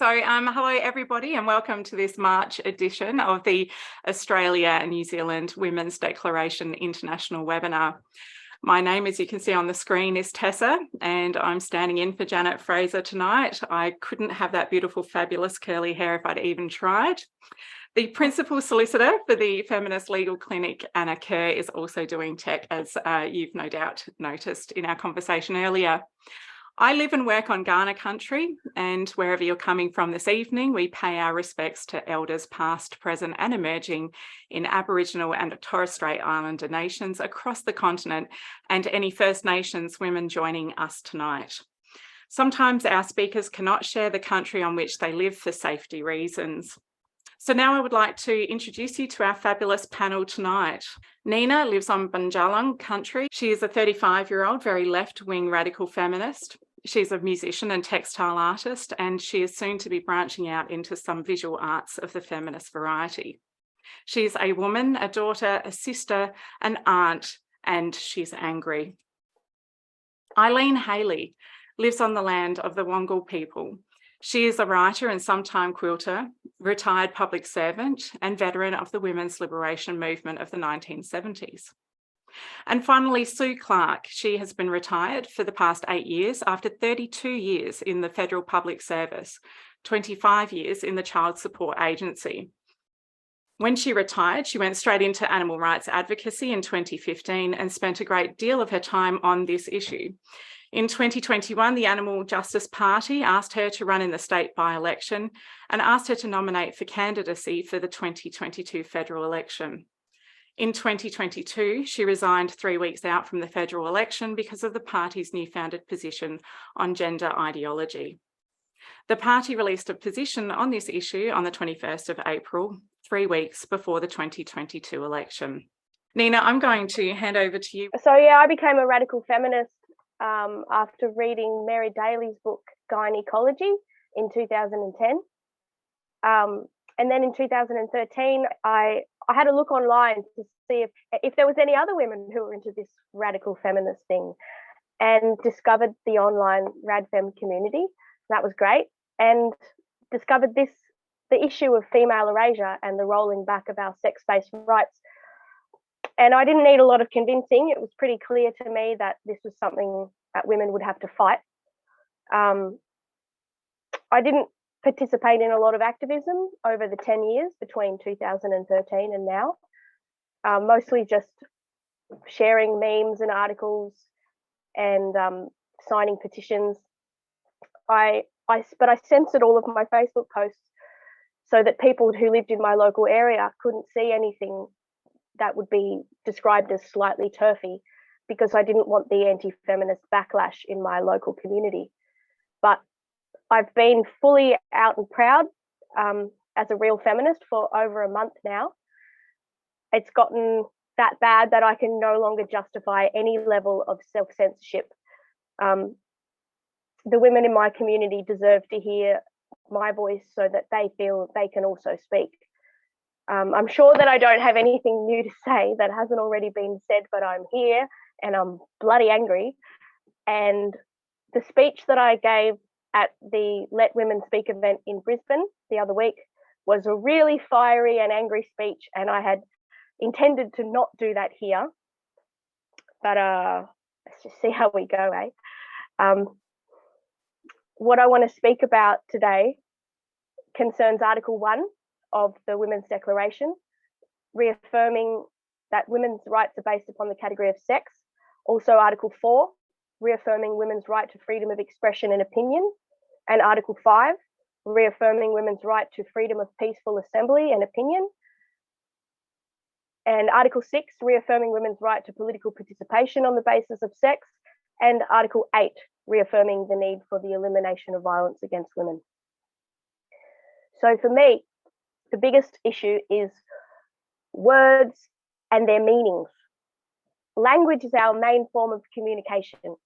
Hello everybody and welcome to this March edition of the Australia and New Zealand Women's Declaration International webinar. My name, as you can see on the screen, is Tessa and I'm standing in for Janet Fraser tonight. I couldn't have that beautiful, fabulous curly hair if I'd even tried. The principal solicitor for the Feminist Legal Clinic, Anna Kerr, is also doing tech, as you've no doubt noticed in our conversation earlier. I live and work on Kaurna country, and wherever you're coming from this evening, we pay our respects to elders past, present and emerging in Aboriginal and Torres Strait Islander nations across the continent and any First Nations women joining us tonight. Sometimes our speakers cannot share the country on which they live for safety reasons. So now I would like to introduce you to our fabulous panel tonight. Nina lives on Bundjalung country. She is a 35-year-old, very left-wing radical feminist. She's a musician and textile artist, and she is soon to be branching out into some visual arts of the feminist variety. She's a woman, a daughter, a sister, an aunt, and she's angry. Eilean Haley lives on the land of the Wangal people. She is a writer and sometime quilter, retired public servant, and veteran of the women's liberation movement of the 1970s. And finally, Sue Clarke. She has been retired for the past 8 years after 32 years in the federal public service, 25 years in the child support agency. When she retired, she went straight into animal rights advocacy in 2015 and spent a great deal of her time on this issue. In 2021, the Animal Justice Party asked her to run in the state by-election and asked her to nominate for candidacy for the 2022 federal election. In 2022, she resigned 3 weeks out from the federal election because of the party's newfound position on gender ideology. The party released a position on this issue on the 21st of April, 3 weeks before the 2022 election. Nina, I'm going to hand over to you. So yeah, I became a radical feminist after reading Mary Daly's book, Gynecology, in 2010. And then in 2013, I had a look online to see if there was any other women who were into this radical feminist thing, and discovered the online RadFem community. That was great. And discovered the issue of female erasure and the rolling back of our sex-based rights. And I didn't need a lot of convincing. It was pretty clear to me that this was something that women would have to fight. I didn't participate in a lot of activism over the 10 years between 2013 and now, mostly just sharing memes and articles and signing petitions. But I censored all of my Facebook posts so that people who lived in my local area couldn't see anything that would be described as slightly turfy, because I didn't want the anti-feminist backlash in my local community. But I've been fully out and proud as a real feminist for over a month now. It's gotten that bad that I can no longer justify any level of self-censorship. The women in my community deserve to hear my voice so that they feel they can also speak. I'm sure that I don't have anything new to say that hasn't already been said, but I'm here and I'm bloody angry. And the speech that I gave at the Let Women Speak event in Brisbane the other week was a really fiery and angry speech, and I had intended to not do that here, but let's just see how we go, eh? What I want to speak about today concerns Article 1 of the Women's Declaration, reaffirming that women's rights are based upon the category of sex. Also Article 4, reaffirming women's right to freedom of expression and opinion. And Article 5, reaffirming women's right to freedom of peaceful assembly and opinion. And Article 6, reaffirming women's right to political participation on the basis of sex. And Article 8, reaffirming the need for the elimination of violence against women. So for me, the biggest issue is words and their meanings. Language is our main form of communication.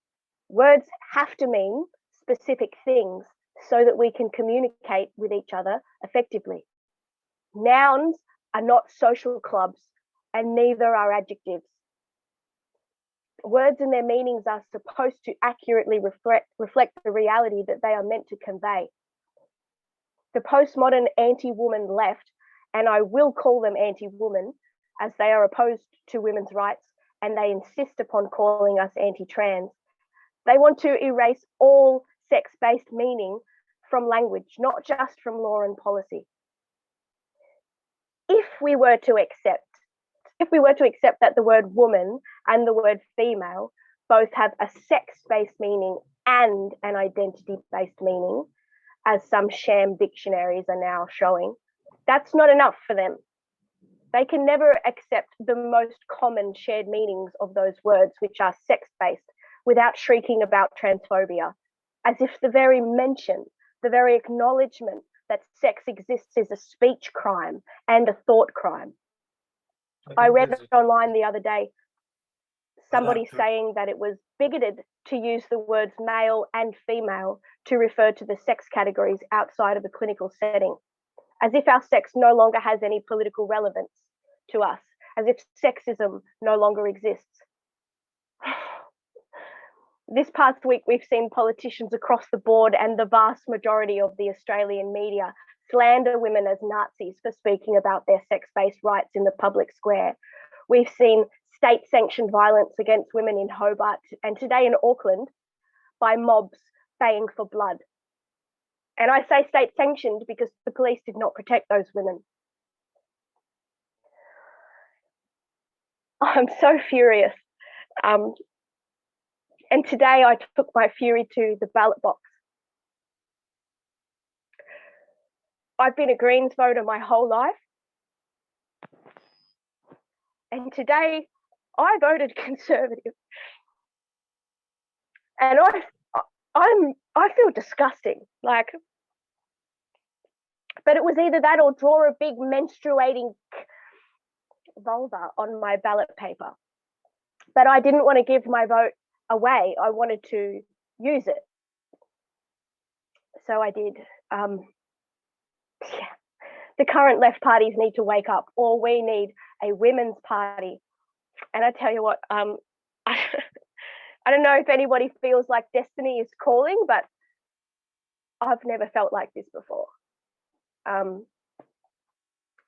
Words have to mean specific things so that we can communicate with each other effectively. Nouns are not social clubs, and neither are adjectives. Words and their meanings are supposed to accurately reflect the reality that they are meant to convey. The postmodern anti-woman left, and I will call them anti-woman, as they are opposed to women's rights and they insist upon calling us anti-trans. They want to erase all sex-based meaning from language, not just from law and policy. If we were to accept that the word woman and the word female both have a sex-based meaning and an identity-based meaning, as some sham dictionaries are now showing, that's not enough for them. They can never accept the most common shared meanings of those words, which are sex-based, without shrieking about transphobia, as if the very mention, the very acknowledgement that sex exists is a speech crime and a thought crime. I read online the other day somebody saying that it was bigoted to use the words male and female to refer to the sex categories outside of a clinical setting, as if our sex no longer has any political relevance to us, as if sexism no longer exists. This past week, we've seen politicians across the board and the vast majority of the Australian media slander women as Nazis for speaking about their sex-based rights in the public square. We've seen state-sanctioned violence against women in Hobart and today in Auckland by mobs baying for blood. And I say state-sanctioned because the police did not protect those women. I'm so furious. And today I took my fury to the ballot box. I've been a Greens voter my whole life. And today I voted Conservative. And I feel disgusting. But it was either that or draw a big menstruating vulva on my ballot paper. But I didn't want to give my vote away. I wanted to use it. So I did. The current left parties need to wake up, or we need a women's party. And I tell you what, I don't know if anybody feels like destiny is calling, but I've never felt like this before.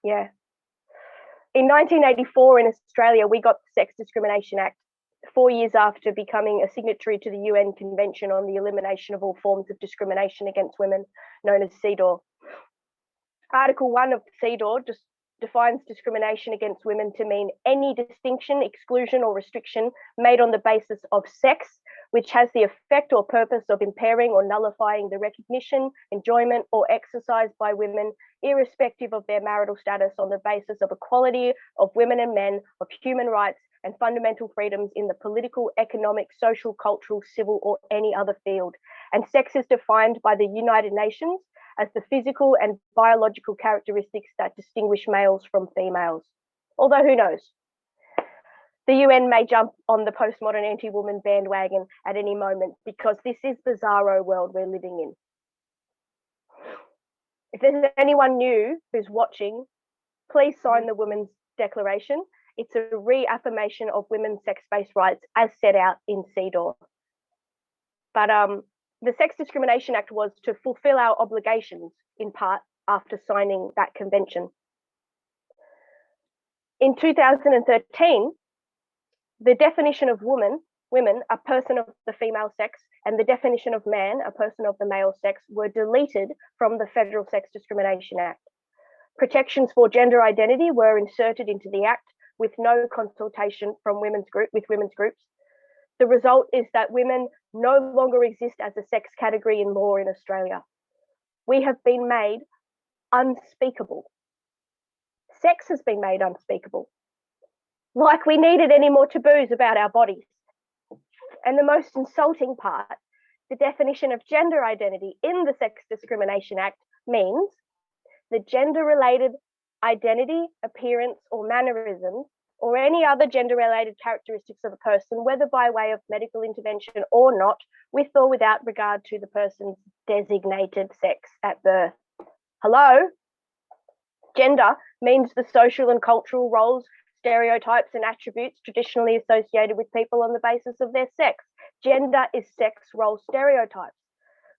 Yeah. In 1984 in Australia, we got the Sex Discrimination Act, 4 years after becoming a signatory to the UN Convention on the Elimination of All Forms of Discrimination Against Women, known as CEDAW. Article 1 of CEDAW just defines discrimination against women to mean any distinction, exclusion, or restriction made on the basis of sex, which has the effect or purpose of impairing or nullifying the recognition, enjoyment, or exercise by women, irrespective of their marital status, on the basis of equality of women and men, of human rights and fundamental freedoms in the political, economic, social, cultural, civil, or any other field. And sex is defined by the United Nations as the physical and biological characteristics that distinguish males from females. Although who knows? The UN may jump on the postmodern anti-woman bandwagon at any moment, because this is the bizarro world we're living in. If there's anyone new who's watching, please sign the Women's Declaration. It's a reaffirmation of women's sex-based rights as set out in CEDAW. But the Sex Discrimination Act was to fulfill our obligations, in part, after signing that convention. In 2013, the definition of women, a person of the female sex, and the definition of man, a person of the male sex, were deleted from the Federal Sex Discrimination Act. Protections for gender identity were inserted into the Act with no consultation from women's groups. The result is that women no longer exist as a sex category in law in Australia. We have been made unspeakable. Sex has been made unspeakable. Like we needed any more taboos about our bodies. And the most insulting part, the definition of gender identity in the Sex Discrimination Act means the gender-related identity, appearance, or mannerisms, or any other gender-related characteristics of a person, whether by way of medical intervention or not, with or without regard to the person's designated sex at birth. Hello? Gender means the social and cultural roles, stereotypes, and attributes traditionally associated with people on the basis of their sex. Gender is sex role stereotypes.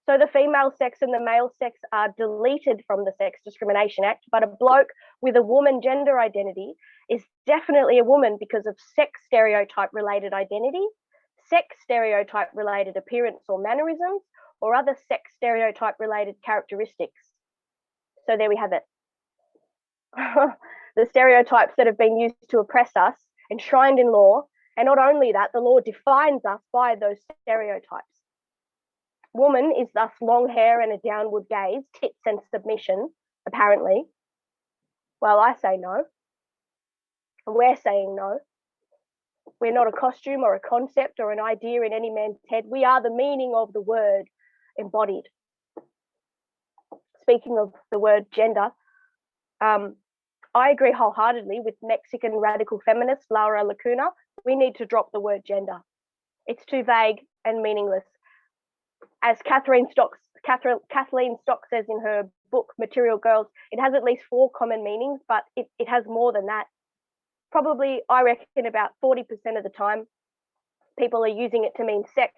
So the female sex and the male sex are deleted from the Sex Discrimination Act, but a bloke with a woman gender identity is definitely a woman because of sex stereotype related identity, sex stereotype related appearance or mannerisms, or other sex stereotype related characteristics. So there we have it. The stereotypes that have been used to oppress us, enshrined in law, and not only that, the law defines us by those stereotypes. Woman is thus long hair and a downward gaze, tits and submission, apparently. Well, I say no. And we're saying no. We're not a costume or a concept or an idea in any man's head. We are the meaning of the word embodied. Speaking of the word gender, I agree wholeheartedly with Mexican radical feminist Laura Lacuna. We need to drop the word gender. It's too vague and meaningless. As Kathleen Stock says in her book, Material Girls, it has at least 4 common meanings, but it has more than that. Probably, I reckon about 40% of the time, people are using it to mean sex.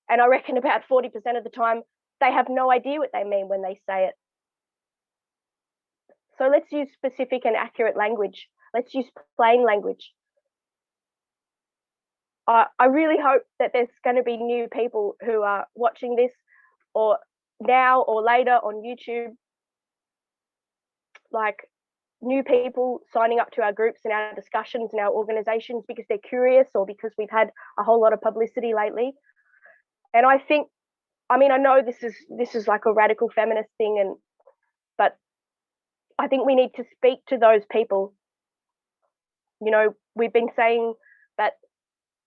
And I reckon about 40% of the time, they have no idea what they mean when they say it. So let's use specific and accurate language. Let's use plain language. I really hope that there's going to be new people who are watching this, or now or later on YouTube, like new people signing up to our groups and our discussions and our organizations because they're curious or because we've had a whole lot of publicity lately. And I think, I mean, I know this is like a radical feminist thing, but I think we need to speak to those people. You know, we've been saying that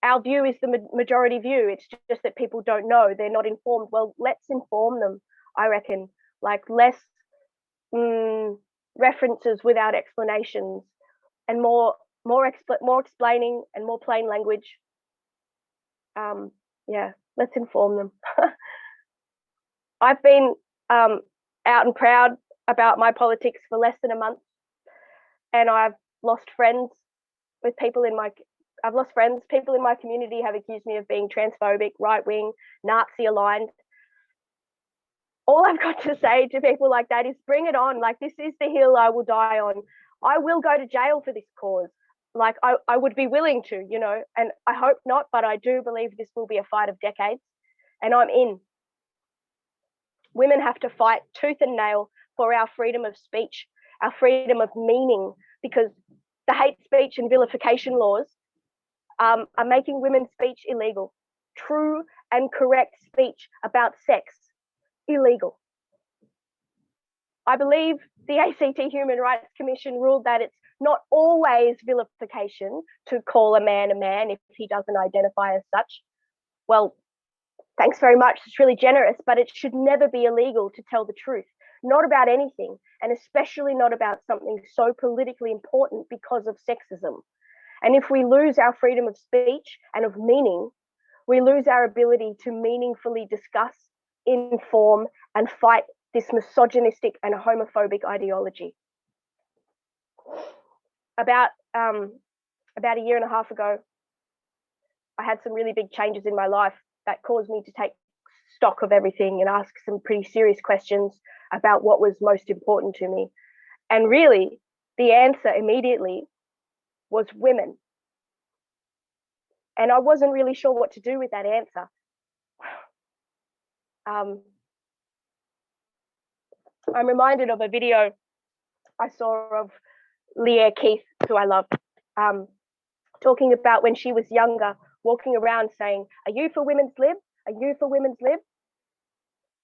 our view is the majority view. It's just that people don't know, they're not informed. Well, let's inform them, I reckon. Like less references without explanations, and more explaining and more plain language. Yeah, let's inform them. I've been out and proud about my politics for less than a month, and I've lost friends with people in my People in my community have accused me of being transphobic, right-wing, Nazi-aligned. All I've got to say to people like that is bring it on. Like, this is the hill I will die on. I will go to jail for this cause. Like, I would be willing to, you know, and I hope not, but I do believe this will be a fight of decades, and I'm in. Women have to fight tooth and nail for our freedom of speech, our freedom of meaning, because the hate speech and vilification laws are making women's speech illegal. True and correct speech about sex, illegal. I believe the ACT Human Rights Commission ruled that it's not always vilification to call a man if he doesn't identify as such. Well, thanks very much. It's really generous, but it should never be illegal to tell the truth, not about anything, and especially not about something so politically important because of sexism. And if we lose our freedom of speech and of meaning, we lose our ability to meaningfully discuss, inform, and fight this misogynistic and homophobic ideology. About a year and a half ago, I had some really big changes in my life that caused me to take stock of everything and ask some pretty serious questions about what was most important to me. And really, the answer immediately was women. And I wasn't really sure what to do with that answer. I'm reminded of a video I saw of Leah Keith, who I love, talking about when she was younger, walking around saying, "Are you for women's lib? Are you for women's lib?"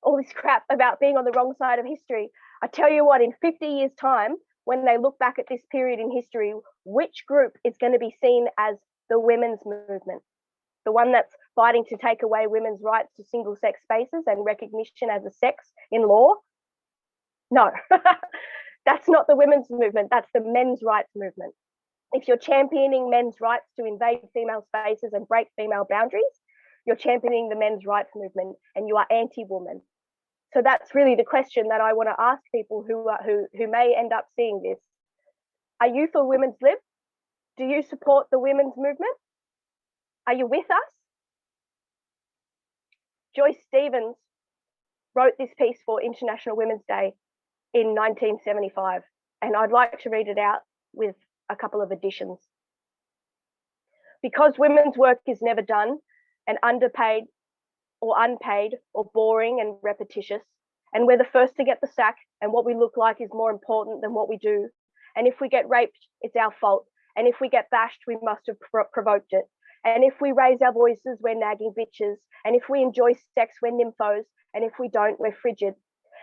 All this crap about being on the wrong side of history. I tell you what, in 50 years' time, when they look back at this period in history, which group is going to be seen as the women's movement? The one that's fighting to take away women's rights to single-sex spaces and recognition as a sex in law? No, that's not the women's movement. That's the men's rights movement. If you're championing men's rights to invade female spaces and break female boundaries, you're championing the men's rights movement, and you are anti-woman. So that's really the question that I want to ask people who may end up seeing this. Are you for women's lib? Do you support the women's movement? Are you with us? Joyce Stevens wrote this piece for International Women's Day in 1975, and I'd like to read it out with a couple of additions. Because women's work is never done, and underpaid or unpaid or boring and repetitious, and we're the first to get the sack, and what we look like is more important than what we do. And if we get raped, it's our fault. And if we get bashed, we must have provoked it. And if we raise our voices, we're nagging bitches. And if we enjoy sex, we're nymphos. And if we don't, we're frigid.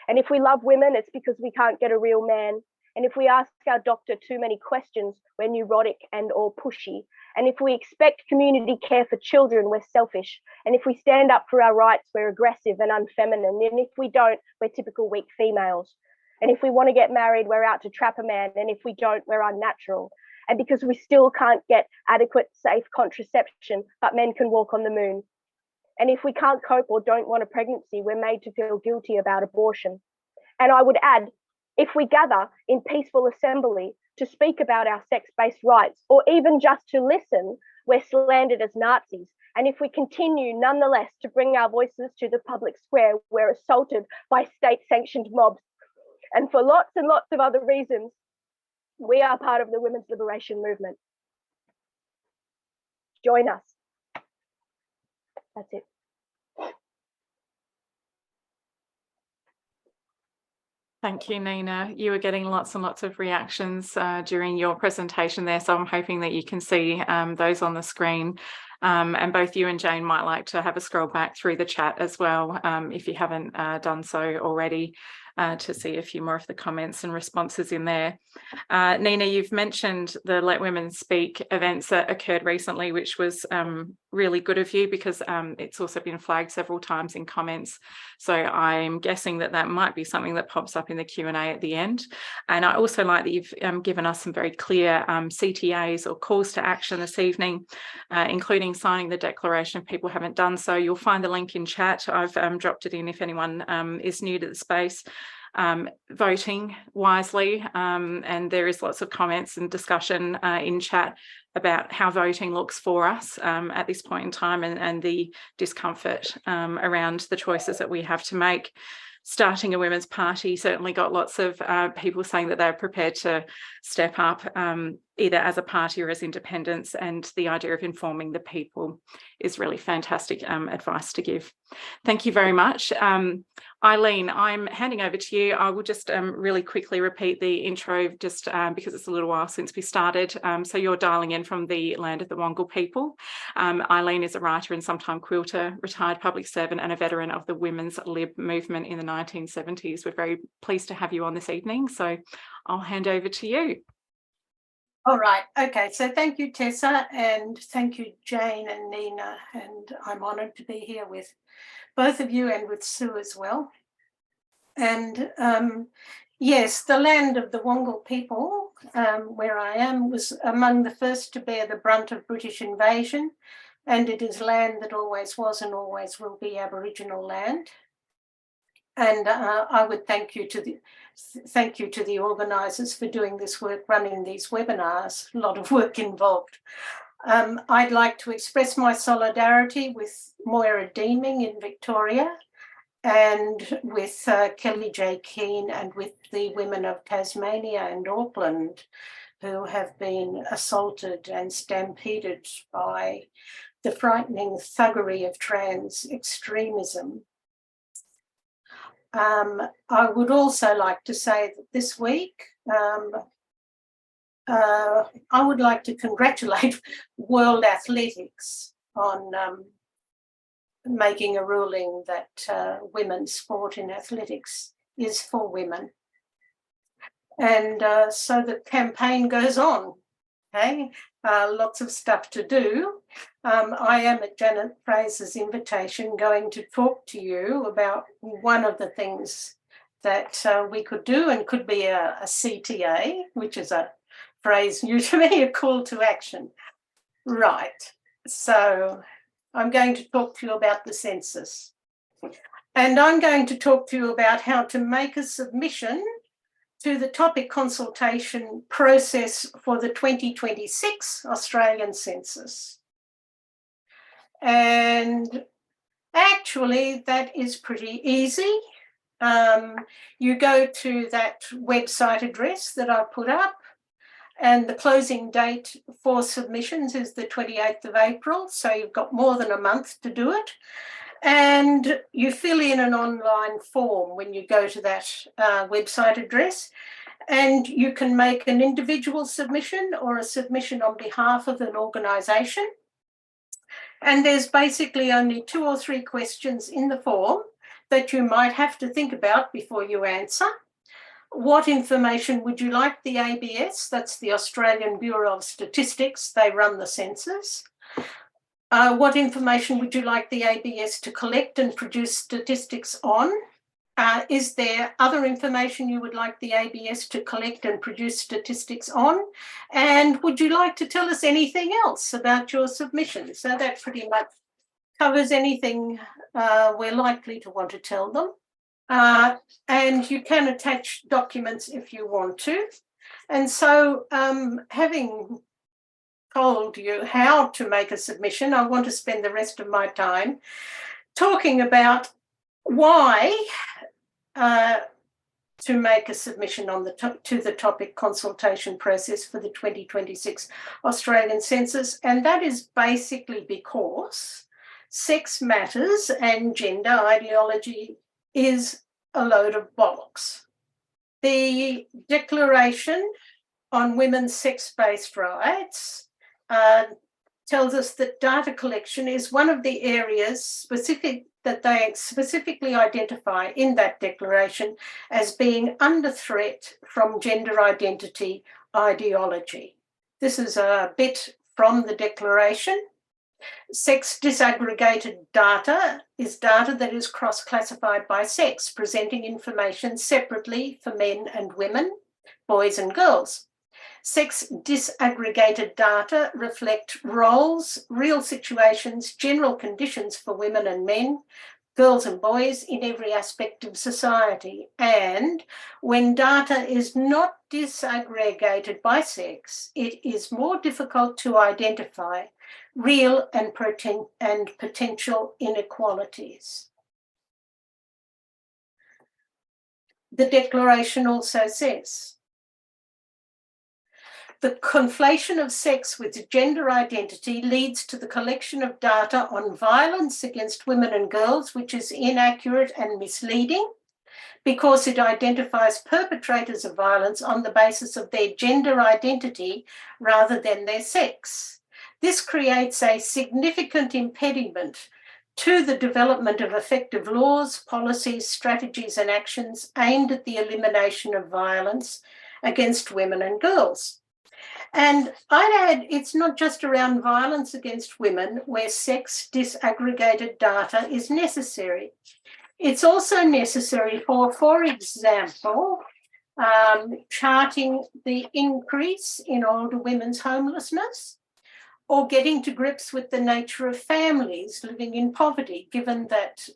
And if we love women, it's because we can't get a real man. And if we ask our doctor too many questions, we're neurotic and or pushy. And if we expect community care for children, we're selfish. And if we stand up for our rights, we're aggressive and unfeminine. And if we don't, we're typical weak females. And if we want to get married, we're out to trap a man. And if we don't, we're unnatural. And because we still can't get adequate, safe contraception, but men can walk on the moon. And if we can't cope or don't want a pregnancy, we're made to feel guilty about abortion. And I would add, if we gather in peaceful assembly to speak about our sex-based rights, or even just to listen, we're slandered as Nazis. And if we continue nonetheless to bring our voices to the public square, we're assaulted by state-sanctioned mobs. And for lots and lots of other reasons, we are part of the women's liberation movement. Join us. That's it. Thank you, Nina. You were getting lots and lots of reactions during your presentation there, so I'm hoping that you can see those on the screen. And both you and Jane might like to have a scroll back through the chat as well, if you haven't done so already, to see a few more of the comments and responses in there. Nina, you've mentioned the Let Women Speak events that occurred recently, which was really good of you, because it's also been flagged several times in comments. So I'm guessing that that might be something that pops up in the Q&A at the end. And I also like that you've given us some very clear CTAs or calls to action this evening, including signing the declaration if people haven't done so. You'll find the link in chat. I've dropped it in if anyone is new to the space. Voting wisely, and there is lots of comments and discussion in chat about how voting looks for us at this point in time, and the discomfort around the choices that we have to make. Starting a women's party certainly got lots of people saying that they're prepared to step up either as a party or as independents, and the idea of informing the people is really fantastic advice to give. Thank you very much. Eilean, I'm handing over to you. I will just really quickly repeat the intro, just because it's a little while since we started. So you're dialing in from the land of the Wangal people. Eilean is a writer and sometime quilter, retired public servant and a veteran of the women's lib movement in the 1970s. We're very pleased to have you on this evening. So I'll hand over to you. All right. Okay. So thank you, Tessa, and thank you, Jane and Nina. And I'm honoured to be here with both of you and with Sue as well. And yes, the land of the Wangal people, where I am, was among the first to bear the brunt of British invasion, and it is land that always was and always will be Aboriginal land. And I would thank you to the organisers for doing this work, running these webinars. A lot of work involved. I'd like to express my solidarity with Moira Deeming in Victoria, and with Kelly J. Keane, and with the women of Tasmania and Auckland, who have been assaulted and stampeded by the frightening thuggery of trans extremism. I would also like to say that this week, I would like to congratulate World Athletics on making a ruling that women's sport in athletics is for women. And so the campaign goes on. Okay, lots of stuff to do. I am at Janet Fraser's invitation going to talk to you about one of the things that we could do, and could be a CTA, which is a phrase new to me, a call to action. Right, so I'm going to talk to you about the census. And I'm going to talk to you about how to make a submission to the topic consultation process for the 2026 Australian census. And actually, that is pretty easy. you go to that website address that I put up, and the closing date for submissions is the 28th of April, so you've got more than a month to do it. And you fill in an online form when you go to that website address, and you can make an individual submission or a submission on behalf of an organisation. And there's basically only 2 or 3 questions in the form that you might have to think about before you answer. What information would you like the ABS, that's the Australian Bureau of Statistics, they run the census. What information would you like the ABS to collect and produce statistics on? Is there other information you would like the ABS to collect and produce statistics on? And would you like to tell us anything else about your submission? So that pretty much covers anything we're likely to want to tell them. And you can attach documents if you want to. And so having told you how to make a submission, I want to spend the rest of my time talking about why to make a submission on to the topic consultation process for the 2026 Australian census. And that is basically because sex matters and gender ideology is a load of bollocks. The Declaration on Women's Sex-Based Rights tells us that data collection is one of the areas that they specifically identify in that declaration as being under threat from gender identity ideology. This is a bit from the declaration. Sex disaggregated data is data that is cross-classified by sex, presenting information separately for men and women, boys and girls. Sex disaggregated data reflect roles, real situations, general conditions for women and men, girls and boys in every aspect of society. And when data is not disaggregated by sex, it is more difficult to identify real and potential inequalities. The Declaration also says, the conflation of sex with gender identity leads to the collection of data on violence against women and girls, which is inaccurate and misleading because it identifies perpetrators of violence on the basis of their gender identity rather than their sex. This creates a significant impediment to the development of effective laws, policies, strategies, and actions aimed at the elimination of violence against women and girls. And I'd add, it's not just around violence against women where sex disaggregated data is necessary. It's also necessary for example, charting the increase in older women's homelessness, or getting to grips with the nature of families living in poverty, given that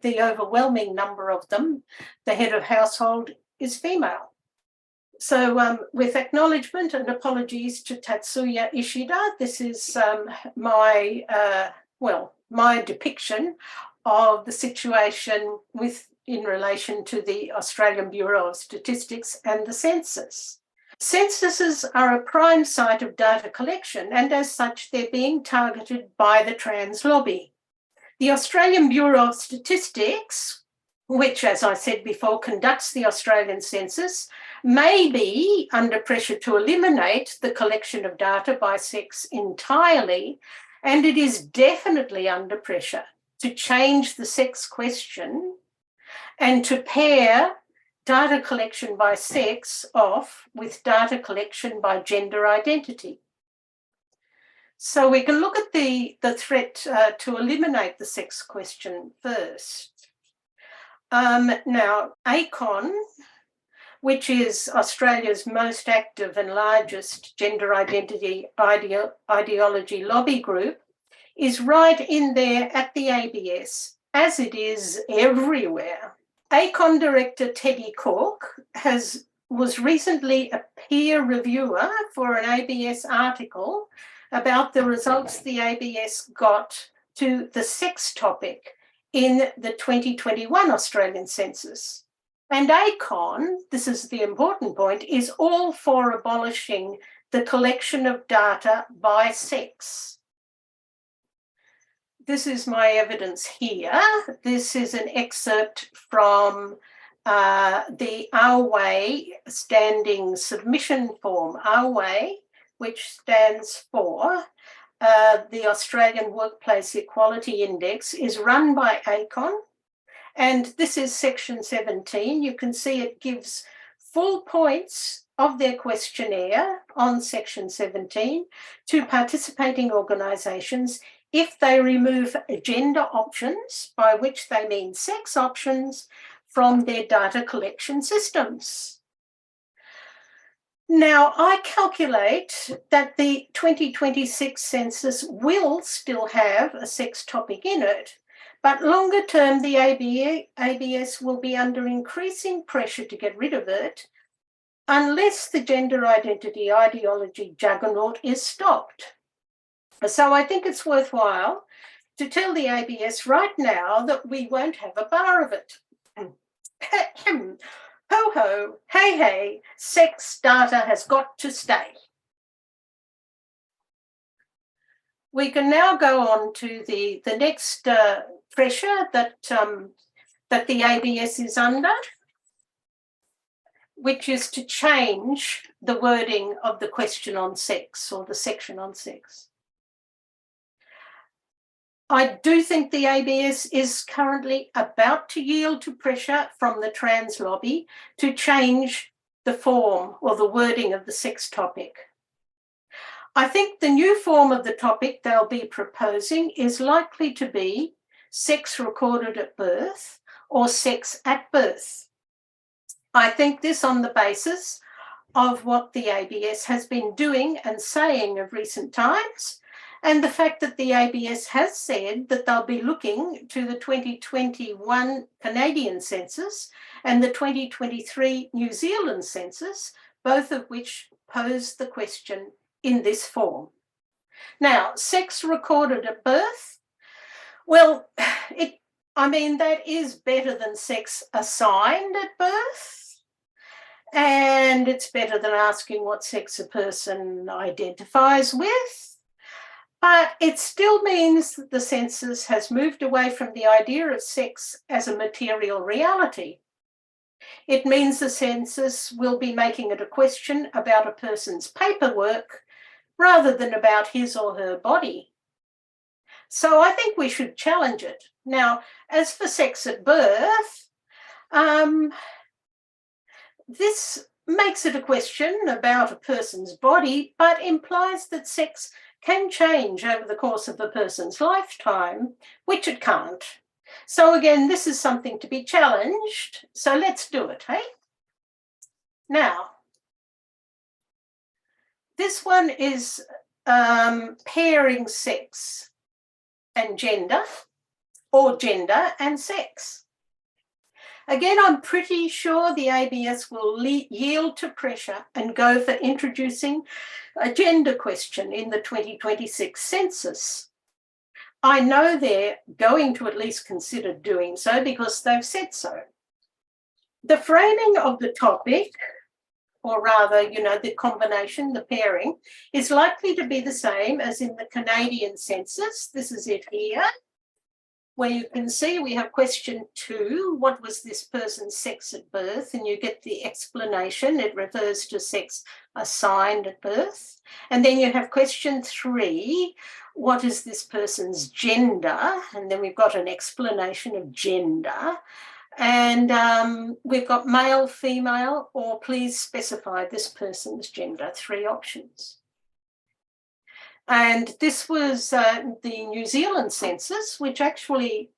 the overwhelming number of them, the head of household is female. So with acknowledgement and apologies to Tatsuya Ishida, this is my depiction of the situation in relation to the Australian Bureau of Statistics and the census. Censuses are a prime site of data collection, and as such, they're being targeted by the trans lobby. The Australian Bureau of Statistics, which, as I said before, conducts the Australian census, may be under pressure to eliminate the collection of data by sex entirely, and it is definitely under pressure to change the sex question and to pair data collection by sex off with data collection by gender identity. So we can look at the threat to eliminate the sex question first. Now, ACON, which is Australia's most active and largest gender identity ideology lobby group, is right in there at the ABS, as it is everywhere. ACON director Teddy Clarke was recently a peer reviewer for an ABS article about the results the ABS got to the sex topic in the 2021 Australian census. And ACON, this is the important point, is all for abolishing the collection of data by sex. This is my evidence here. This is an excerpt from the AUS standing submission form. AUS, which stands for the Australian Workplace Equality Index, is run by ACON. And this is section 17. You can see it gives full points of their questionnaire on section 17 to participating organisations if they remove gender options, by which they mean sex options, from their data collection systems. Now, I calculate that the 2026 census will still have a sex topic in it, but longer term, the ABS will be under increasing pressure to get rid of it unless the gender identity ideology juggernaut is stopped. So I think it's worthwhile to tell the ABS right now that we won't have a bar of it. Ho ho, hey hey, sex data has got to stay. We can now go on to the next pressure that the ABS is under, which is to change the wording of the question on sex, or the section on sex. I do think the ABS is currently about to yield to pressure from the trans lobby to change the form or the wording of the sex topic. I think the new form of the topic they'll be proposing is likely to be sex recorded at birth or sex at birth. I think this on the basis of what the ABS has been doing and saying of recent times, and the fact that the ABS has said that they'll be looking to the 2021 Canadian census and the 2023 New Zealand census, both of which pose the question in this form. Now, sex recorded at birth, well, that is better than sex assigned at birth, and it's better than asking what sex a person identifies with, but it still means that the census has moved away from the idea of sex as a material reality. It means the census will be making it a question about a person's paperwork rather than about his or her body. So I think we should challenge it. Now, as for sex at birth, this makes it a question about a person's body, but implies that sex can change over the course of a person's lifetime, which it can't. So again, this is something to be challenged. So let's do it, hey? Now, this one is pairing sex and gender, or gender and sex. Again, I'm pretty sure the ABS will yield to pressure and go for introducing a gender question in the 2026 census. I know they're going to at least consider doing so because they've said so. The framing of the topic, or rather, the combination, the pairing, is likely to be the same as in the Canadian census. This is it here, where you can see we have question 2, what was this person's sex at birth? And you get the explanation, it refers to sex assigned at birth. And then you have question 3, what is this person's gender? And then we've got an explanation of gender. And we've got male, female, or please specify this person's gender, 3 options. And this was the New Zealand census, which actually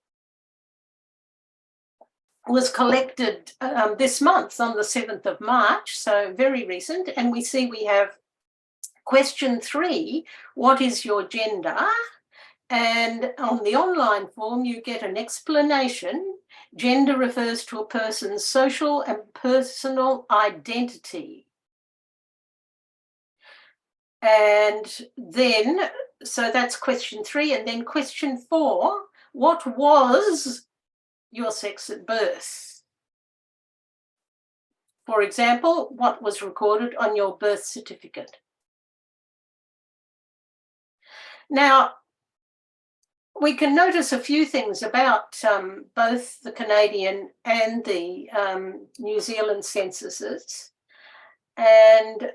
was collected this month on the 7th of March, so very recent. And we see we have question 3, what is your gender? And on the online form, you get an explanation. Gender refers to a person's social and personal identity. And then, so that's question 3. And then question 4, what was your sex at birth. For example, what was recorded on your birth certificate. Now, we can notice a few things about both the Canadian and the New Zealand censuses. And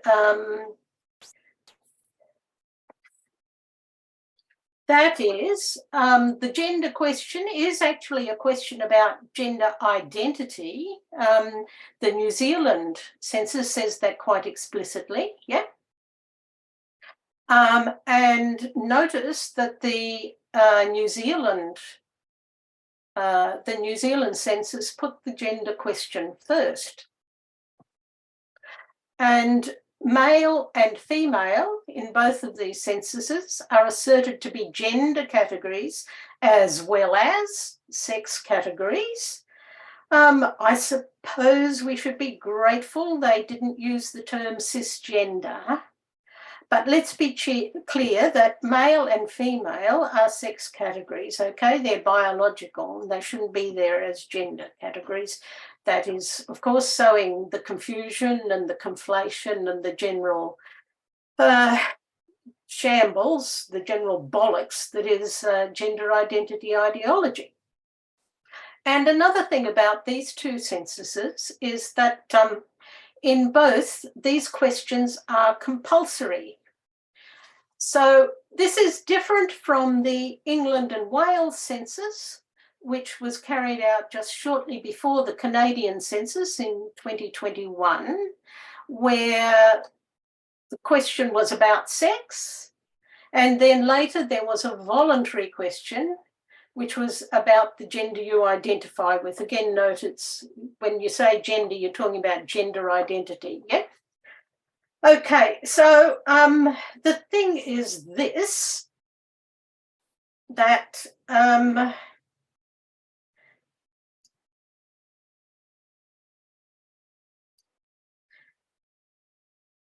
that is, the gender question is actually a question about gender identity. The New Zealand census says that quite explicitly, yeah. And notice that the New Zealand census put the gender question first. And male and female in both of these censuses are asserted to be gender categories as well as sex categories. I suppose we should be grateful they didn't use the term cisgender. But let's be clear that male and female are sex categories, okay? They're biological, and they shouldn't be there as gender categories. That is, of course, sowing the confusion and the conflation and the general shambles, the general bollocks that is gender identity ideology. And another thing about these two censuses is that in both, these questions are compulsory. So this is different from the England and Wales census, which was carried out just shortly before the Canadian census in 2021, where the question was about sex. And then later there was a voluntary question, which was about the gender you identify with. Again, note it's when you say gender, you're talking about gender identity, yeah? Okay, so the thing is this, that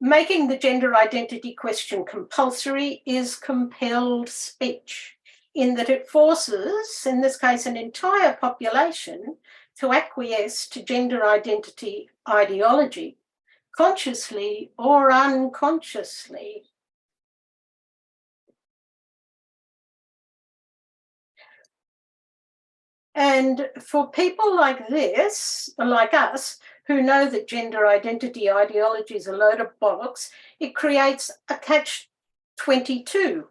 making the gender identity question compulsory is compelled speech, in that it forces, in this case, an entire population to acquiesce to gender identity ideology, consciously or unconsciously. And for people like this, like us, who know that gender identity ideology is a load of bollocks, it creates a catch-22.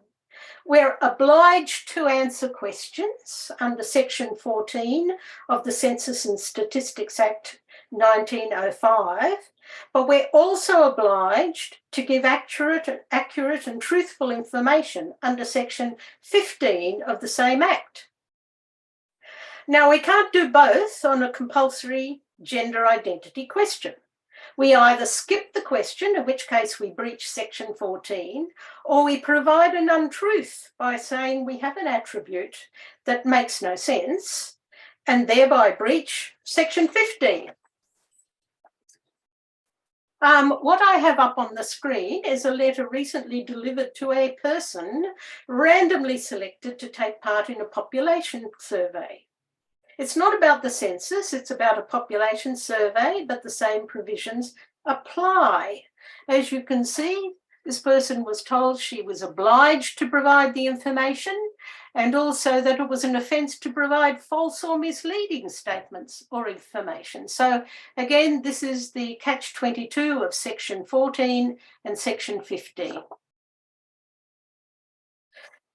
We're obliged to answer questions under Section 14 of the Census and Statistics Act 1905, but we're also obliged to give accurate and truthful information under Section 15 of the same Act. Now, we can't do both on a compulsory gender identity question. We either skip the question, in which case we breach Section 14, or we provide an untruth by saying we have an attribute that makes no sense and thereby breach Section 15. What I have up on the screen is a letter recently delivered to a person randomly selected to take part in a population survey. It's not about the census, it's about a population survey, but the same provisions apply. As you can see, this person was told she was obliged to provide the information, and also that it was an offence to provide false or misleading statements or information. So again, this is the catch-22 of Section 14 and Section 15.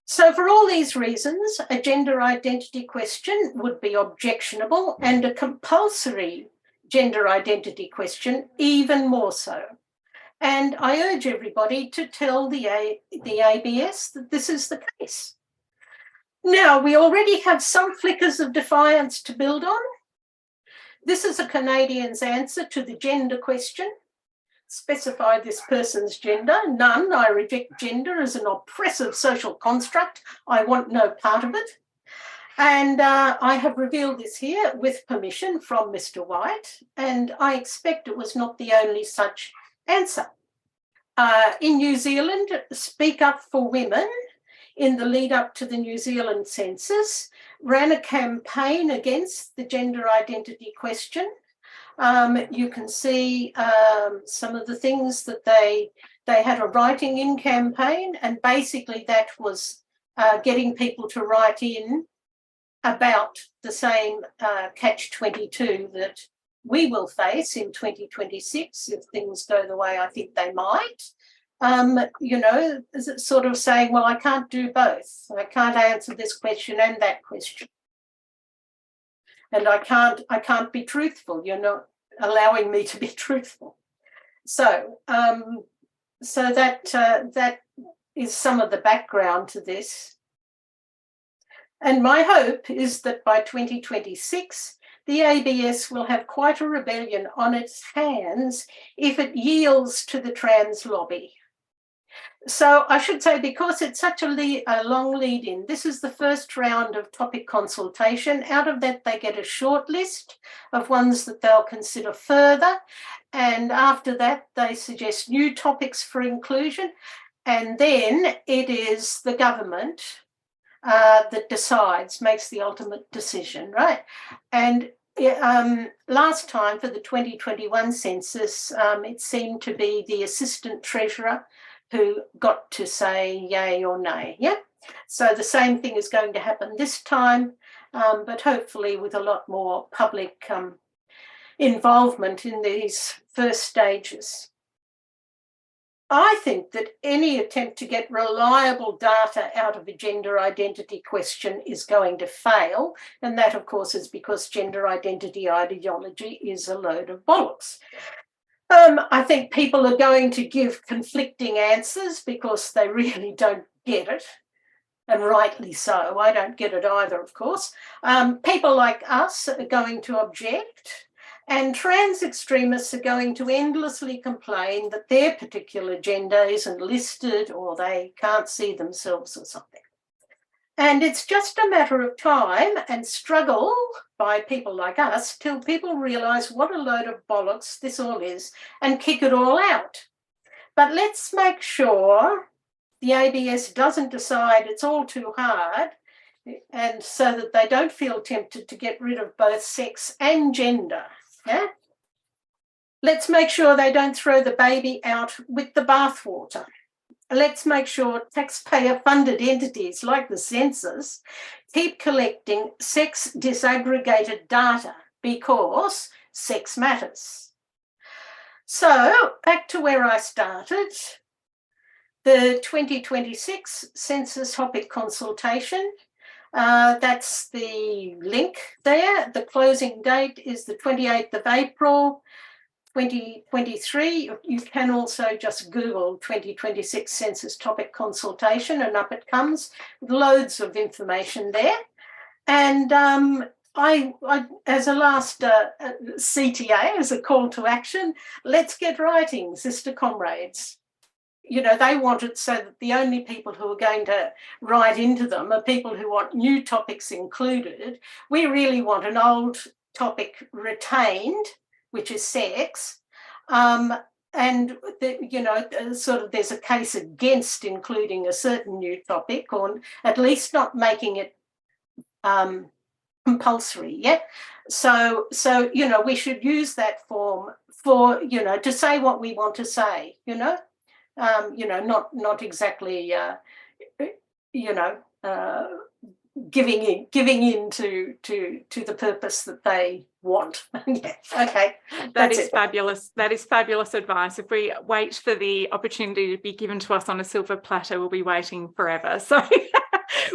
So for all these reasons, a gender identity question would be objectionable, and a compulsory gender identity question even more so. And I urge everybody to tell the ABS that this is the case. Now, we already have some flickers of defiance to build on. This is a Canadian's answer to the gender question. Specify this person's gender. None. I reject gender as an oppressive social construct. I want no part of it. And I have revealed this here with permission from Mr. White, and I expect it was not the only such answer. In New Zealand, Speak Up for Women in the lead up to the New Zealand census, ran a campaign against the gender identity question. You can see some of the things that they had a writing in campaign, and basically that was getting people to write in about the same catch-22 that we will face in 2026 if things go the way I think they might. You know, is it sort of saying, well, I can't do both. I can't answer this question and that question. And I can't be truthful. You're not allowing me to be truthful. So, so that is some of the background to this. And my hope is that by 2026, the ABS will have quite a rebellion on its hands if it yields to the trans lobby. So I should say, because it's such a long lead-in, this is the first round of topic consultation. Out of that, they get a short list of ones that they'll consider further. And after that, they suggest new topics for inclusion. And then it is the government that decides, makes the ultimate decision, right? And last time for the 2021 census, it seemed to be the assistant treasurer who got to say yay or nay, yeah? So the same thing is going to happen this time, but hopefully with a lot more public involvement in these first stages. I think that any attempt to get reliable data out of a gender identity question is going to fail. And that, of course, is because gender identity ideology is a load of bollocks. I think people are going to give conflicting answers because they really don't get it. And rightly so. I don't get it either, of course. People like us are going to object. And trans extremists are going to endlessly complain that their particular gender isn't listed or they can't see themselves or something. And it's just a matter of time and struggle by people like us till people realise what a load of bollocks this all is and kick it all out. But let's make sure the ABS doesn't decide it's all too hard, and so that they don't feel tempted to get rid of both sex and gender. Yeah? Let's make sure they don't throw the baby out with the bathwater. Let's make sure taxpayer-funded entities like the census keep collecting sex disaggregated data because sex matters. So back to where I started, the 2026 census topic consultation. That's the link there. The closing date is the 28th of April, 2023. You can also just Google 2026 census topic consultation and up it comes with loads of information there. And I as a last CTA, as a call to action, let's get writing, sister comrades. You know, they want it so that the only people who are going to write into them are people who want new topics included. We really want an old topic retained, which is sex. And, you know, sort of there's a case against including a certain new topic, or at least not making it compulsory, yeah? So, you know, we should use that form for, you know, to say what we want to say, you know? You know, not exactly, you know, giving in to the purpose that they want. Yeah, okay. That is fabulous. That is fabulous advice. If we wait for the opportunity to be given to us on a silver platter, we'll be waiting forever. So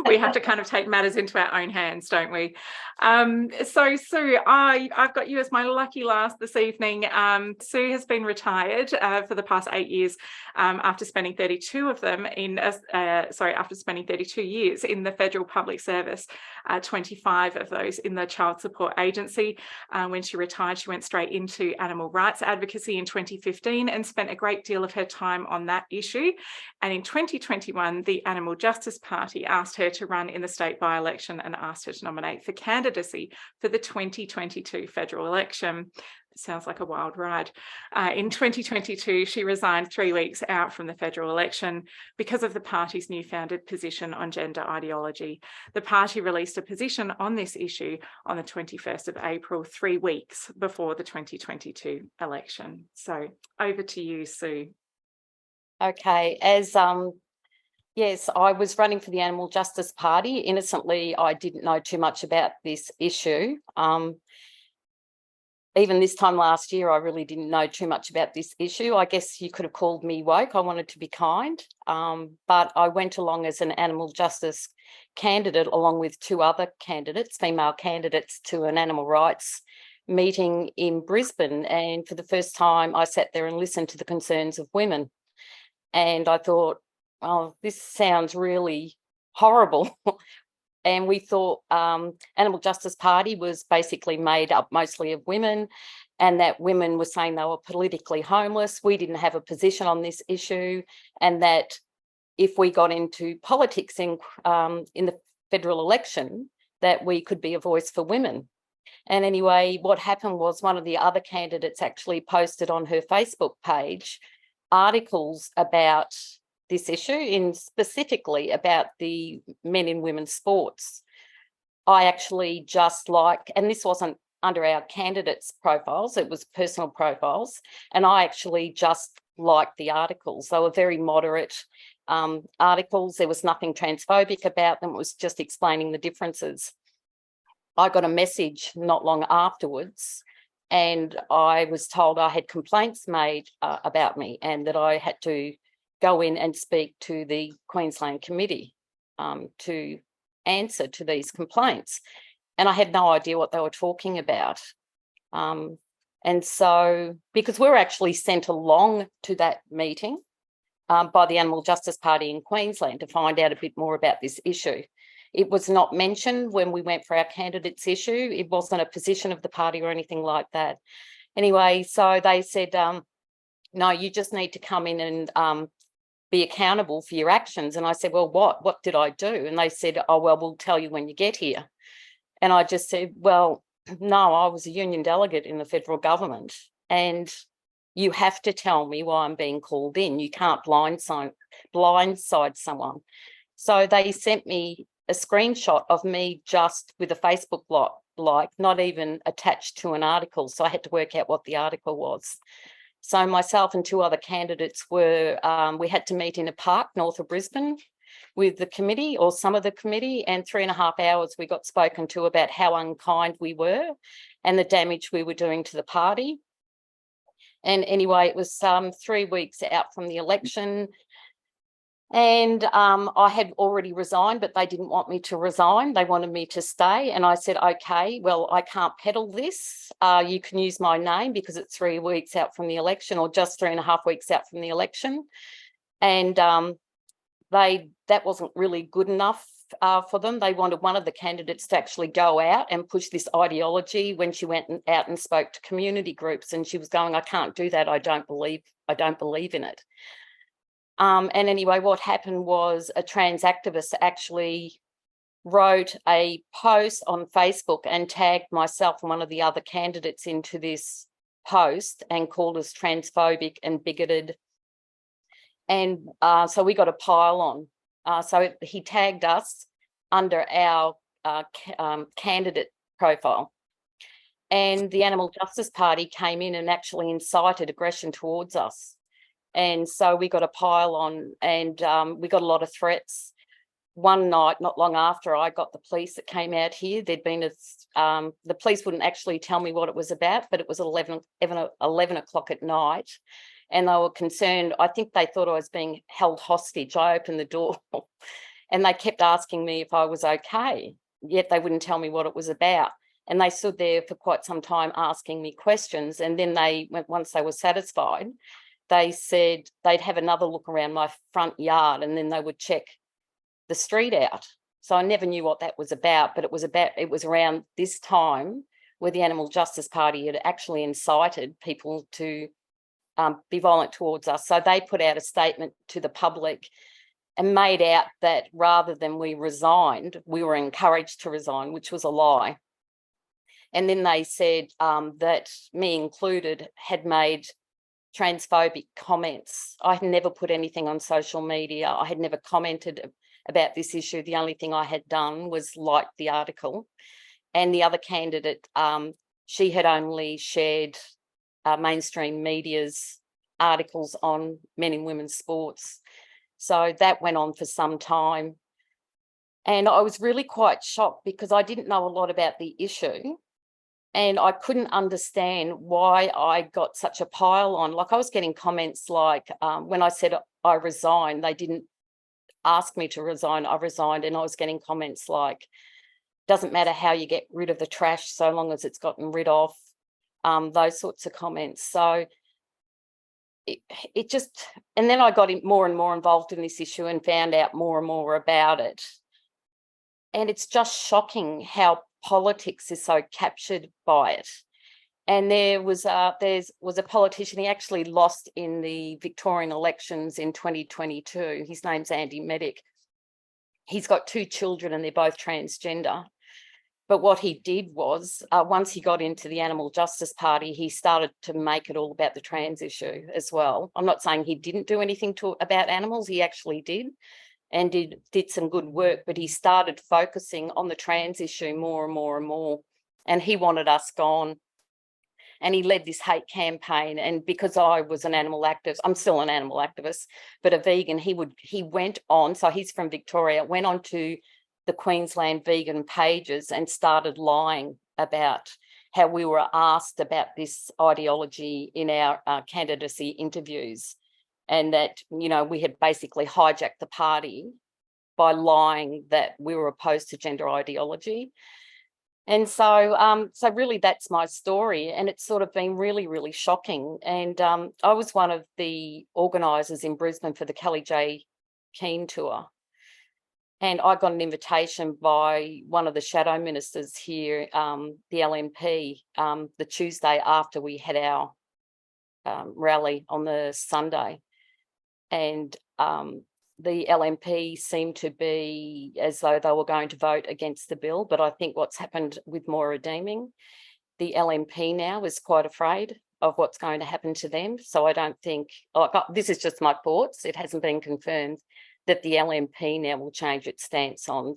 we have to kind of take matters into our own hands, don't we? So Sue, I've got you as my lucky last this evening. Sue has been retired for the past 8 years after spending 32 of them in, after spending 32 years in the federal public service, 25 of those in the child support agency. When she retired, she went straight into animal rights advocacy in 2015 and spent a great deal of her time on that issue. And in 2021, the Animal Justice Party asked her to run in the state by-election and asked her to nominate for candidacy for the 2022 federal election. It sounds like a wild ride. In 2022, she resigned 3 weeks out from the federal election because of the party's newfounded position on gender ideology. The party released a position on this issue on the 21st of April, 3 weeks before the 2022 election. So over to you, Sue. Okay, yes, I was running for the Animal Justice Party. Innocently, I didn't know too much about this issue. Even this time last year, I really didn't know too much about this issue. I guess you could have called me woke. I wanted to be kind, but I went along as an animal justice candidate along with 2 other candidates, female candidates, to an animal rights meeting in Brisbane. And for the first time, I sat there and listened to the concerns of women. And I thought, oh, this sounds really horrible. And we thought Animal Justice Party was basically made up mostly of women, and that women were saying they were politically homeless. We didn't have a position on this issue, and that if we got into politics in the federal election, that we could be a voice for women. And anyway, what happened was one of the other candidates actually posted on her Facebook page articles about this issue, in specifically about the men in women's sports. I actually just and this wasn't under our candidates' profiles, it was personal profiles, and I actually just liked the articles. They were very moderate articles. There was nothing transphobic about them. It was just explaining the differences. I got a message not long afterwards, and I was told I had complaints made about me, and that I had to go in and speak to the Queensland committee to answer to these complaints. And I had no idea what they were talking about. And so, because we were actually sent along to that meeting by the Animal Justice Party in Queensland to find out a bit more about this issue. It was not mentioned when we went for our candidates issue. It wasn't a position of the party or anything like that. Anyway, so they said, no, you just need to come in and be accountable for your actions. And I said, well, what did I do? And they said, oh, well, we'll tell you when you get here. And I just said, well, no, I was a union delegate in the federal government, and you have to tell me why I'm being called in. You can't blindside someone. So they sent me a screenshot of me just with a Facebook like, not even attached to an article. So I had to work out what the article was. So myself and 2 other candidates we had to meet in a park north of Brisbane with the committee, or some of the committee, and 3.5 hours we got spoken to about how unkind we were and the damage we were doing to the party. And anyway, it was 3 weeks out from the election, and I had already resigned, but they didn't want me to resign. They wanted me to stay. And I said, okay, well, I can't peddle this. You can use my name because it's 3 weeks out from the election, or just 3.5 weeks out from the election. And that wasn't really good enough for them. They wanted one of the candidates to actually go out and push this ideology when she went out and spoke to community groups. And she was going, I can't do that. I don't believe in it. And anyway, what happened was a trans activist actually wrote a post on Facebook and tagged myself and one of the other candidates into this post and called us transphobic and bigoted. And so we got a pile on. So he tagged us under our candidate profile. And the Animal Justice Party came in and actually incited aggression towards us. And so we got a pile on, and we got a lot of threats. One night, not long after I got the police that came out here, there'd been the police wouldn't actually tell me what it was about, but it was 11 o'clock at night, and they were concerned. I think they thought I was being held hostage. I opened the door and they kept asking me if I was okay, yet they wouldn't tell me what it was about. And they stood there for quite some time asking me questions. And then once they were satisfied, they said they'd have another look around my front yard, and then they would check the street out. So I never knew what that was about, but it was around this time where the Animal Justice Party had actually incited people to be violent towards us. So they put out a statement to the public and made out that rather than we resigned, we were encouraged to resign, which was a lie. And then they said that me included had made transphobic comments. I had never put anything on social media. I had never commented about this issue. The only thing I had done was like the article. And the other candidate, she had only shared mainstream media's articles on men and women's sports. So that went on for some time. And I was really quite shocked because I didn't know a lot about the issue. And I couldn't understand why I got such a pile on. Like, I was getting comments like, when I said I resigned, they didn't ask me to resign, I resigned. And I was getting comments like, doesn't matter how you get rid of the trash so long as it's gotten rid of, those sorts of comments. So it just, and then I got more and more involved in this issue and found out more and more about it. And it's just shocking how politics is so captured by it. And there was a politician, he actually lost in the Victorian elections in 2022. His name's Andy Medic. He's got 2 children and they're both transgender. But what he did was, once he got into the Animal Justice Party, he started to make it all about the trans issue as well. I'm not saying he didn't do anything about animals, he actually did, and did some good work, but he started focusing on the trans issue more and more and more. And he wanted us gone. And he led this hate campaign. And because I was an animal activist, I'm still an animal activist, but a vegan, he went on, so he's from Victoria, went on to the Queensland vegan pages and started lying about how we were asked about this ideology in our candidacy interviews, and that, you know, we had basically hijacked the party by lying that we were opposed to gender ideology. And so so really that's my story, and it's sort of been really, really shocking. And I was one of the organisers in Brisbane for the Kelly J. Keane tour. And I got an invitation by one of the shadow ministers here, the LNP, the Tuesday after we had our rally on the Sunday. And the LNP seemed to be as though they were going to vote against the bill. But I think what's happened with more redeeming, the LNP now is quite afraid of what's going to happen to them. So I don't think, this is just my thoughts, it hasn't been confirmed, that the LNP now will change its stance on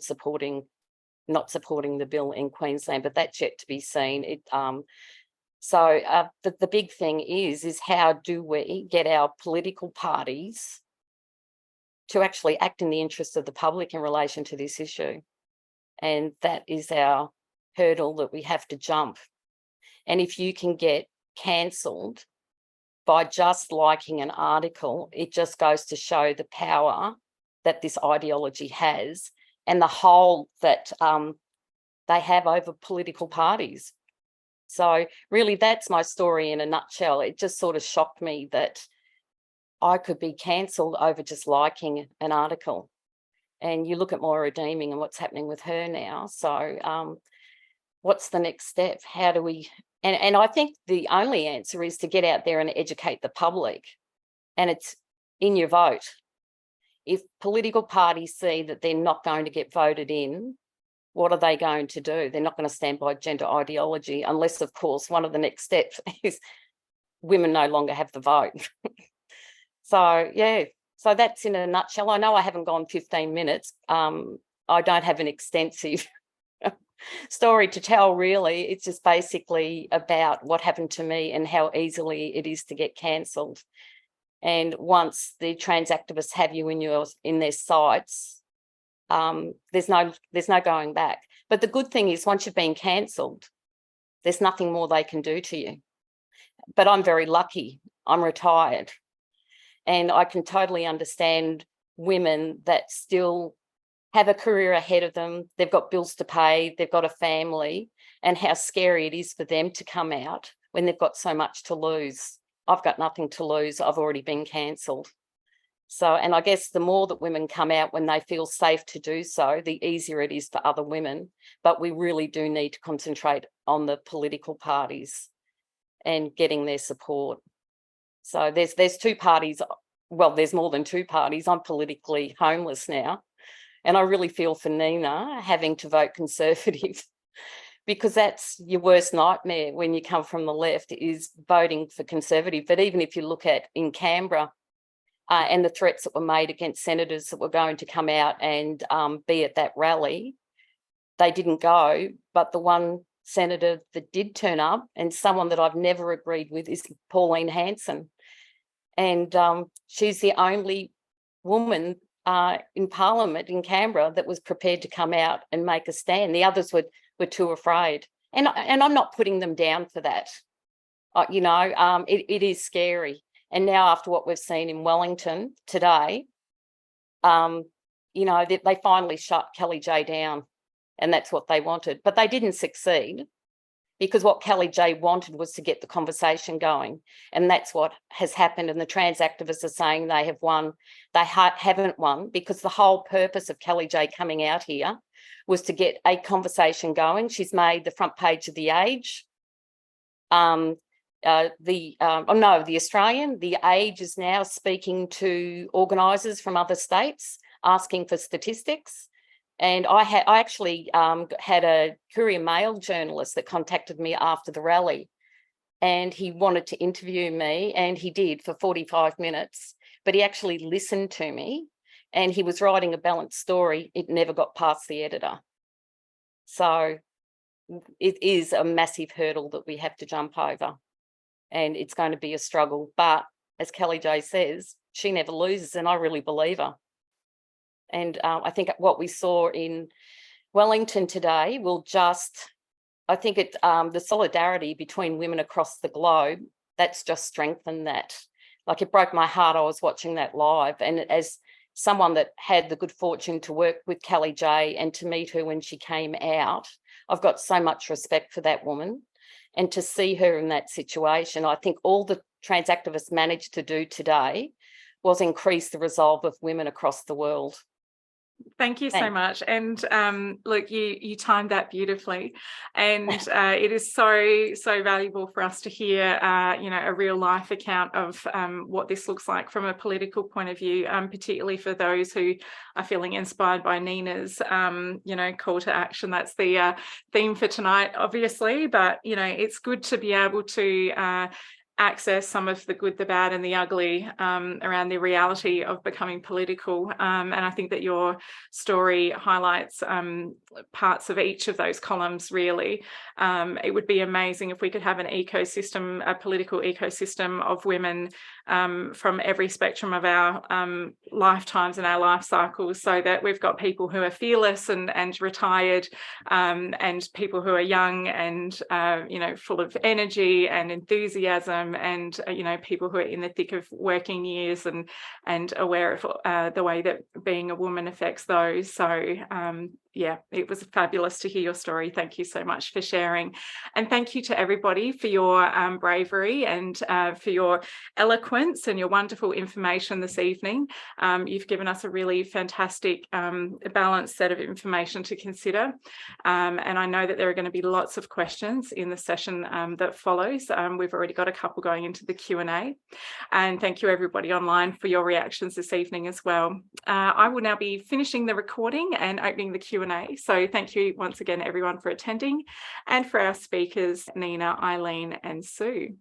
not supporting the bill in Queensland, but that's yet to be seen. So the big thing is how do we get our political parties to actually act in the interest of the public in relation to this issue? And that is our hurdle that we have to jump. And if you can get cancelled by just liking an article, it just goes to show the power that this ideology has and the hold that they have over political parties. So really that's my story in a nutshell. It just sort of shocked me that I could be cancelled over just liking an article. And you look at Moira Redeeming and what's happening with her now. So what's the next step? How do we... And I think the only answer is to get out there and educate the public. And it's in your vote. If political parties see that they're not going to get voted in, what are they going to do? They're not going to stand by gender ideology unless, of course, one of the next steps is women no longer have the vote. So, yeah, so that's in a nutshell. I know I haven't gone 15 minutes. I don't have an extensive story to tell, really. It's just basically about what happened to me and how easily it is to get cancelled. And once the trans activists have you in their sights, there's no going back. But the good thing is, once you've been cancelled, there's nothing more they can do to you. But I'm very lucky. I'm retired. And I can totally understand women that still have a career ahead of them. They've got bills to pay. They've got a family, and how scary it is for them to come out when they've got so much to lose. I've got nothing to lose. I've already been cancelled. So, and I guess the more that women come out when they feel safe to do so, the easier it is for other women. But we really do need to concentrate on the political parties and getting their support. So there's 2 parties well, there's more than two parties. I'm politically homeless now. And I really feel for Nina having to vote Conservative because that's your worst nightmare when you come from the left, is voting for Conservative. But even if you look at in Canberra and the threats that were made against senators that were going to come out and be at that rally, they didn't go. But the one senator that did turn up, and someone that I've never agreed with, is Pauline Hanson. And she's the only woman in Parliament in Canberra that was prepared to come out and make a stand. The others were too afraid. And I'm not putting them down for that. It is scary. And now, after what we've seen in Wellington today, they finally shut Kelly J down, and that's what they wanted. But they didn't succeed, because what Kelly J wanted was to get the conversation going. And that's what has happened. And the trans activists are saying they have won. They haven't won, because the whole purpose of Kelly J coming out here was to get a conversation going. She's made the front page of The Age. The Australian. The Age is now speaking to organisers from other states, asking for statistics. And I actually had a Courier Mail journalist that contacted me after the rally, and he wanted to interview me, and he did for 45 minutes, but he actually listened to me, and he was writing a balanced story. It never got past the editor. So it is a massive hurdle that we have to jump over, and it's going to be a struggle. But as Kelly J says, she never loses, and I really believe her. And I think what we saw in Wellington today will just, I think the solidarity between women across the globe, that's just strengthened that. Like, it broke my heart. I was watching that live. And as someone that had the good fortune to work with Kelly J and to meet her when she came out, I've got so much respect for that woman. And to see her in that situation, I think all the trans activists managed to do today was increase the resolve of women across the world. Thank you so much. And look, you timed that beautifully. And it is so valuable for us to hear, a real life account of what this looks like from a political point of view, particularly for those who are feeling inspired by Nina's, call to action. That's the theme for tonight, obviously. But, it's good to be able to access some of the good, the bad and the ugly around the reality of becoming political. And I think that your story highlights parts of each of those columns, really. It would be amazing if we could have an ecosystem, a political ecosystem of women from every spectrum of our lifetimes and our life cycles, so that we've got people who are fearless and retired, and people who are young and full of energy and enthusiasm, and people who are in the thick of working years and aware of the way that being a woman affects those. So it was fabulous to hear your story. Thank you so much for sharing, and thank you to everybody for your bravery and for your eloquence and your wonderful information this evening. You've given us a really fantastic balanced set of information to consider, and I know that there are going to be lots of questions in the session that follows. We've already got a couple going into the Q&A, and thank you everybody online for your reactions this evening as well. I will now be finishing the recording and opening the Q&A. So thank you once again everyone for attending, and for our speakers Nina, Eilean and Sue.